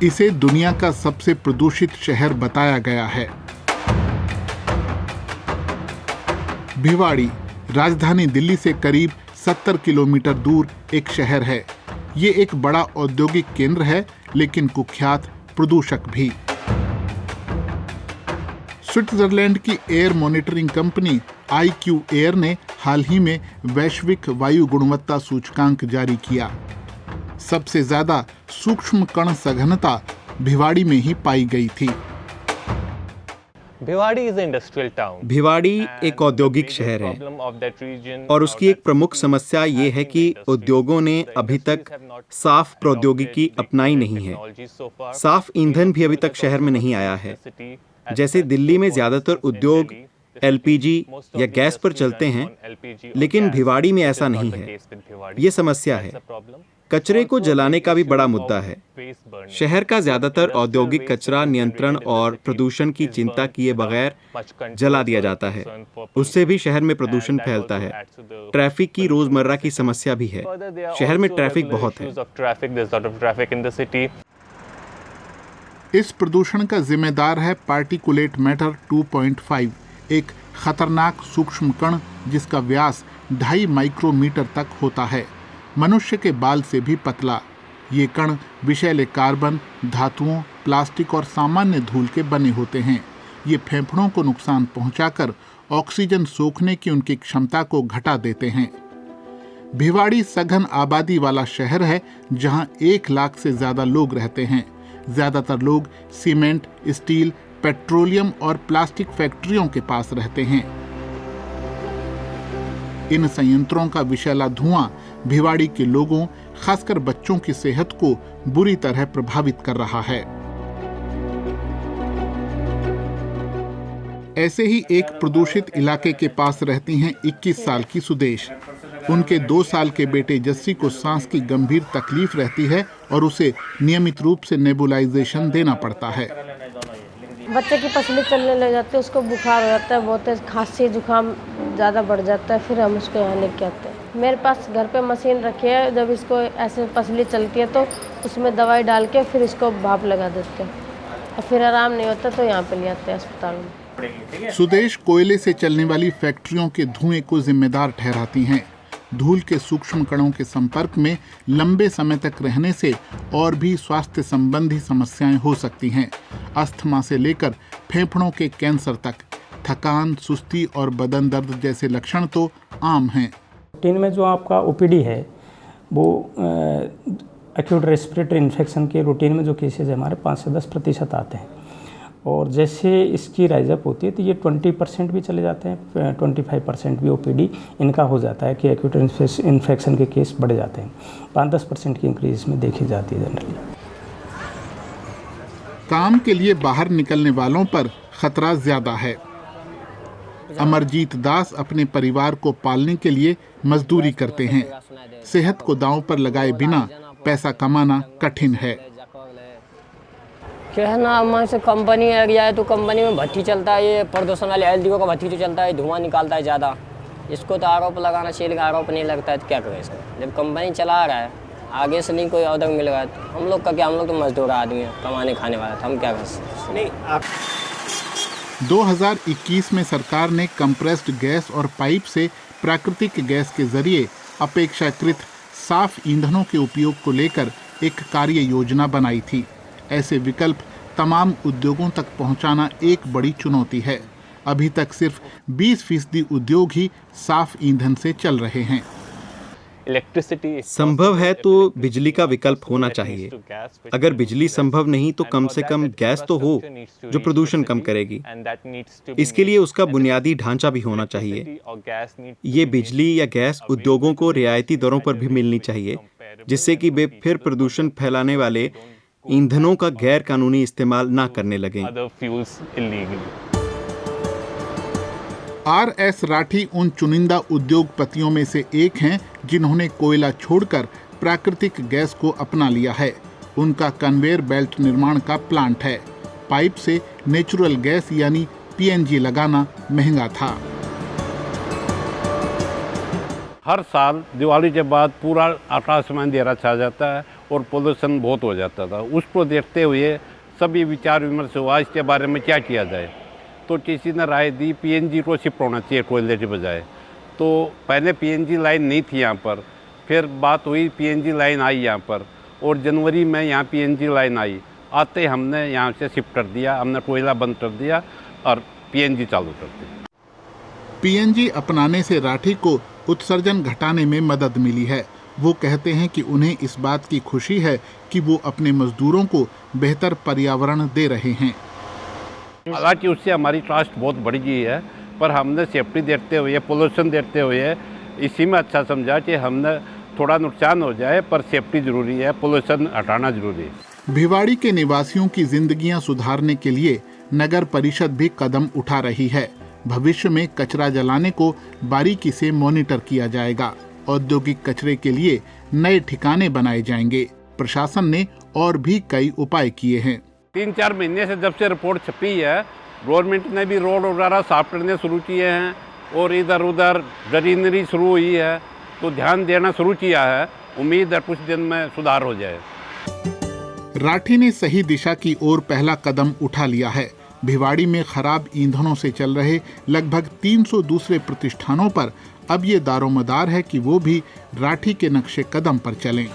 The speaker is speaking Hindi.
इसे दुनिया का सबसे प्रदूषित शहर बताया गया है। भिवाड़ी राजधानी दिल्ली से करीब 70 किलोमीटर दूर एक शहर है। ये एक बड़ा औद्योगिक केंद्र है, लेकिन कुख्यात प्रदूषक भी। स्विट्जरलैंड की air monitoring company IQ air ने हाल ही में वैश्विक वायु गुणवत्ता सूचकांक जारी किया। सबसे ज्यादा सूक्ष्म कण सघनता भिवाड़ी में ही पाई गई थी। भिवाड़ी एक औद्योगिक शहर है और उसकी एक प्रमुख समस्या ये है कि उद्योगों ने अभी तक साफ प्रौद्योगिकी अपनाई नहीं है। साफ ईंधन भी अभी तक शहर में नहीं आया है। जैसे दिल्ली में ज्यादातर उद्योग LPG या गैस पर चलते हैं, लेकिन भिवाड़ी में ऐसा नहीं है। ये समस्या है। कचरे को जलाने का भी बड़ा मुद्दा है। शहर का ज्यादातर औद्योगिक कचरा नियंत्रण और प्रदूषण की चिंता किए बगैर जला दिया जाता है। उससे भी शहर में प्रदूषण फैलता है। ट्रैफिक की रोजमर्रा की समस्या भी है। शहर में ट्रैफिक बहुत है। इस प्रदूषण का जिम्मेदार है पार्टिकुलेट मैटर 2.5, एक खतरनाक सूक्ष्म कण जिसका व्यास 2.5 माइक्रोमीटर तक होता है, मनुष्य के बाल से भी पतला। ये कण विषैले कार्बन, धातुओं, प्लास्टिक और सामान्य धूल के बने होते हैं। ये फेफड़ों को नुकसान पहुंचाकर ऑक्सीजन सोखने की उनकी क्षमता को घटा देते हैं। भिवाड़ी सघन आबादी वाला शहर है, जहां 1 लाख से ज्यादा लोग रहते हैं। ज्यादातर लोग सीमेंट, स्टील, पेट्रोलियम और प्लास्टिक फैक्ट्रियों के पास रहते हैं। इन संयंत्रों का विषैला धुआं भिवाड़ी के लोगों, खासकर बच्चों की सेहत को बुरी तरह प्रभावित कर रहा है। ऐसे ही एक प्रदूषित इलाके के पास रहती हैं 21 साल की सुदेश। उनके 2 साल के बेटे जस्सी को सांस की गंभीर तकलीफ रहती है और उसे नियमित रूप से नेबुलाइजेशन देना पड़ता है। बच्चे की पसली चलने लग जाती है, उसको बुखार हो जाता है, बहुत तेज खांसी जुकाम ज़्यादा बढ़ जाता है, फिर हम उसको यहाँ लेके आते हैं। मेरे पास घर पे मशीन रखी है, जब इसको ऐसे पसली चलती है तो उसमें दवाई डाल के फिर इसको भाप लगा देते हैं और फिर आराम नहीं होता तो यहाँ पे ले आते हैं अस्पताल में। सुदेश कोयले से चलने वाली फैक्ट्रियों के धुएं को जिम्मेदार ठहराती हैं। धूल के सूक्ष्म कणों के संपर्क में लंबे समय तक रहने से और भी स्वास्थ्य संबंधी समस्याएं हो सकती हैं। अस्थमा से लेकर फेफड़ों के कैंसर तक। थकान, सुस्ती और बदन दर्द जैसे लक्षण तो आम हैं। रूटीन में जो आपका OPD है वो एक्यूट रेस्पिरेटरी इन्फेक्शन के रूटीन में जो केसेज हमारे 5 से 10% आते हैं, और जैसे इसकी राइजअप होती है तो ये 20% भी चले जाते हैं, 25% भी OPD इनका हो जाता है कि एक्यूट इन्फेक्शन के केस बढ़ जाते हैं। 5-10% की इंक्रीज में देखी जाती है जनरली। काम के लिए बाहर निकलने वालों पर खतरा ज्यादा है। अमरजीत दास अपने परिवार को पालने के लिए मजदूरी करते हैं। सेहत को दांव पर लगाए बिना पैसा कमाना कठिन है। क्या है ना, वहाँ से कंपनी एरिया है तो कंपनी में भट्टी चलता है, ये प्रदूषण वाले LDO का भट्टी जो चलता है, धुआं निकालता है ज़्यादा। इसको तो आरोप लगाना चाहिए, लेकिन आरोप नहीं लगता है तो क्या करें इसको। जब कंपनी चला रहा है, आगे से नहीं कोई ऑर्डर मिल रहा है तो हम लोग का क्या, हम लोग तो मजदूर आदमी हैं, कमाने खाने वाला, तो हम क्या कर सकते नहीं। 2021 में सरकार ने कंप्रेस्ड गैस और पाइप से प्राकृतिक गैस के जरिए अपेक्षाकृत साफ ईंधनों के उपयोग को लेकर एक कार्य योजना बनाई थी। ऐसे विकल्प तमाम उद्योगों तक पहुंचाना एक बड़ी चुनौती है। अभी तक सिर्फ 20% उद्योग ही साफ ईंधन से चल रहे हैं। संभव है तो बिजली का विकल्प होना चाहिए। अगर बिजली संभव नहीं तो कम से कम गैस तो हो जो प्रदूषण कम करेगी। इसके लिए उसका बुनियादी ढांचा भी होना चाहिए। ये बिजली या गैस उद्योगों को रियायती दरों पर भी मिलनी चाहिए, जिससे कि वे फिर प्रदूषण फैलाने वाले ईंधनों का गैर कानूनी इस्तेमाल ना करने लगें। RS राठी उन चुनिंदा उद्योगपतियों में से एक हैं जिन्होंने कोयला छोड़कर प्राकृतिक गैस को अपना लिया है। उनका कन्वेयर बेल्ट निर्माण का प्लांट है। पाइप से नेचुरल गैस यानी PNG लगाना महंगा था। हर साल दिवाली के बाद पूरा आकाश में अंधेरा छा जाता है और पोल्यूशन बहुत हो जाता था। उसको देखते हुए सभी विचार विमर्श हुआ इसके बारे में क्या किया जाए। तो किसी ने राय दी पीएनजी को शिफ्ट होना चाहिए कोयले के बजाय। तो पहले पीएनजी लाइन नहीं थी यहाँ पर, फिर बात हुई पीएनजी लाइन आई यहाँ पर, और जनवरी में यहाँ पीएनजी लाइन आई। आते हमने यहाँ से शिफ्ट कर दिया, हमने कोयला बंद कर दिया और पीएनजी चालू कर दी। पीएनजी अपनाने से राठी को उत्सर्जन घटाने में मदद मिली है। वो कहते हैं कि उन्हें इस बात की खुशी है कि वो अपने मजदूरों को बेहतर पर्यावरण दे रहे हैं। हालांकि उससे हमारी ट्रस्ट बहुत बढ़ गई है, पर हमने सेफ्टी देखते हुए, पोल्यूशन देखते हुए इसी में अच्छा समझा कि हमने थोड़ा नुकसान हो जाए पर सेफ्टी जरूरी है, पोल्यूशन हटाना जरूरी है। भिवाड़ी के निवासियों की जिंदगियां सुधारने के लिए नगर परिषद भी कदम उठा रही है। भविष्य में कचरा जलाने को बारीकी से मॉनिटर किया जाएगा। औद्योगिक कचरे के लिए नए ठिकाने बनाए जाएंगे। प्रशासन ने और भी कई उपाय किए हैं। 3-4 महीने से जब से रिपोर्ट छपी है, गवर्नमेंट ने भी रोड वगैरह साफ करने शुरू किए हैं और इधर उधर ग्रीनरी शुरू हुई है, तो ध्यान देना शुरू किया है। उम्मीद है कुछ दिन में सुधार हो जाए। राठी ने सही दिशा की ओर पहला कदम उठा लिया है। भिवाड़ी में खराब ईंधनों से चल रहे लगभग 300 दूसरे प्रतिष्ठानों पर अब ये दारोमदार है कि वो भी राठी के नक्शे कदम पर चलें।